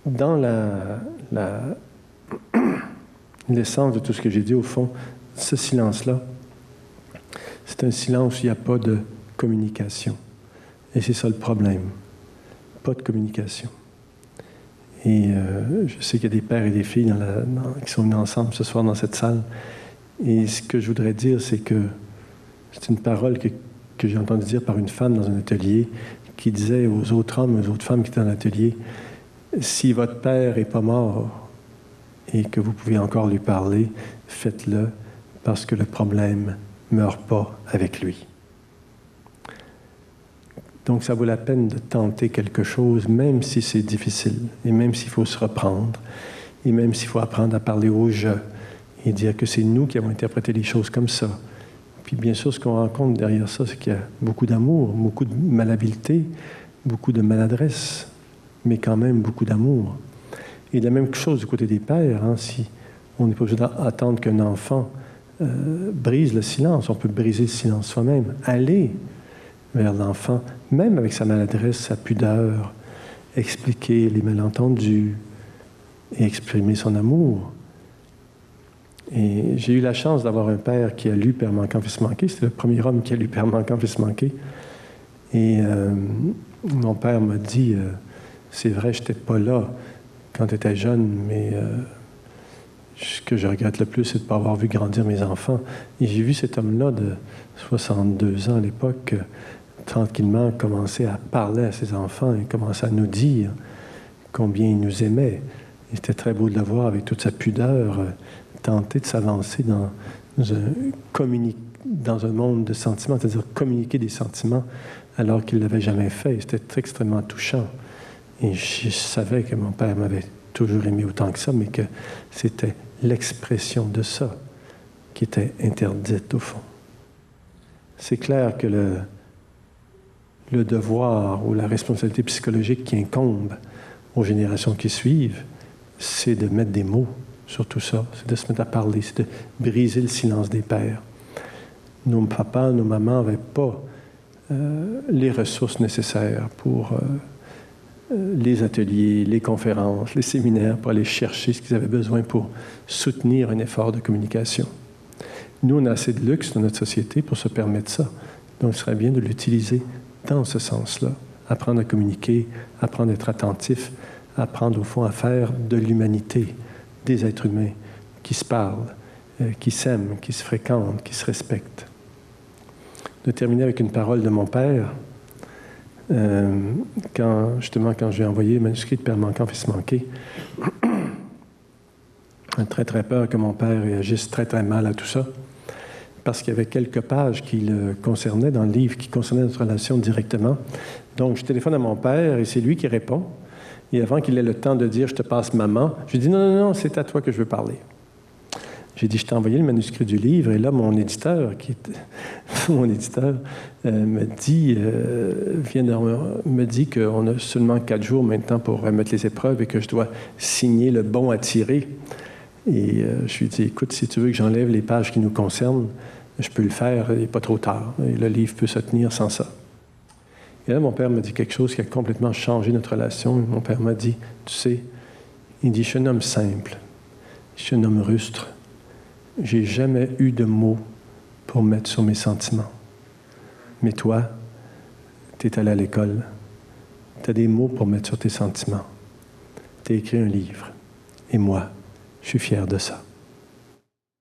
dans l'essence de tout ce que j'ai dit, au fond, ce silence-là, c'est un silence où il n'y a pas de communication. Et c'est ça le problème. Pas de communication. Et je sais qu'il y a des pères et des filles qui sont venus ensemble ce soir dans cette salle. Et ce que je voudrais dire, c'est que c'est une parole que j'ai entendue dire par une femme dans un atelier qui disait aux autres hommes, aux autres femmes qui étaient dans l'atelier, si votre père n'est pas mort et que vous pouvez encore lui parler, faites-le parce que le problème ne meurt pas avec lui. Donc, ça vaut la peine de tenter quelque chose, même si c'est difficile, et même s'il faut se reprendre, et même s'il faut apprendre à parler au « je », et dire que c'est nous qui avons interprété les choses comme ça. Puis, bien sûr, ce qu'on rencontre derrière ça, c'est qu'il y a beaucoup d'amour, beaucoup de malhabileté, beaucoup de maladresse, mais quand même beaucoup d'amour. Et la même chose du côté des pères, hein, si on n'est pas obligé d'attendre qu'un enfant brise le silence, on peut briser le silence soi-même, aller vers l'enfant, même avec sa maladresse, sa pudeur, expliquer les malentendus et exprimer son amour. Et j'ai eu la chance d'avoir un père qui a lu « Père manquant, fils manqué ». C'était le premier homme qui a lu « Père manquant, fils manqué ». Et mon père m'a dit c'est vrai, je n'étais pas là quand tu étais jeune, mais ce que je regrette le plus, c'est de ne pas avoir vu grandir mes enfants. Et j'ai vu cet homme-là de 62 ans à l'époque, tranquillement commencer à parler à ses enfants et commencer à nous dire combien il nous aimait. Et c'était très beau de le voir avec toute sa pudeur, tenter de s'avancer dans un monde de sentiments, c'est-à-dire communiquer des sentiments alors qu'il ne l'avait jamais fait. C'était extrêmement touchant. Et je savais que mon père m'avait toujours aimé autant que ça, mais que c'était l'expression de ça qui était interdite au fond. C'est clair que le devoir ou la responsabilité psychologique qui incombe aux générations qui suivent, c'est de mettre des mots sur tout ça, c'est de se mettre à parler, c'est de briser le silence des pères. Nos papas, nos mamans n'avaient pas les ressources nécessaires pour les ateliers, les conférences, les séminaires, pour aller chercher ce qu'ils avaient besoin pour soutenir un effort de communication. Nous, on a assez de luxe dans notre société pour se permettre ça. Donc, ce serait bien de l'utiliser dans ce sens-là. Apprendre à communiquer, apprendre à être attentif, apprendre au fond à faire de l'humanité des êtres humains qui se parlent, qui s'aiment, qui se fréquentent, qui se respectent. De terminer avec une parole de mon père, quand je lui ai envoyé le manuscrit de Père manquant, fils manqué, j'ai très très peur que mon père réagisse très très mal à tout ça, parce qu'il y avait quelques pages qui le concernaient dans le livre, qui concernaient notre relation directement. Donc je téléphone à mon père et c'est lui qui répond. Et avant qu'il ait le temps de dire « je te passe maman », je lui dis « non, c'est à toi que je veux parler ». J'ai dit « je t'ai envoyé le manuscrit du livre » et là, mon éditeur me dit qu'on a seulement 4 jours maintenant pour remettre les épreuves et que je dois signer le bon à tirer. Et je lui ai dit « écoute, si tu veux que j'enlève les pages qui nous concernent, je peux le faire, il n'est pas trop tard. Et le livre peut se tenir sans ça. » Et là, mon père m'a dit quelque chose qui a complètement changé notre relation. Mon père m'a dit, tu sais, il dit, je suis un homme simple, je suis un homme rustre. J'ai jamais eu de mots pour mettre sur mes sentiments. Mais toi, tu es allé à l'école, tu as des mots pour mettre sur tes sentiments. Tu as écrit un livre. Et moi, je suis fier de ça.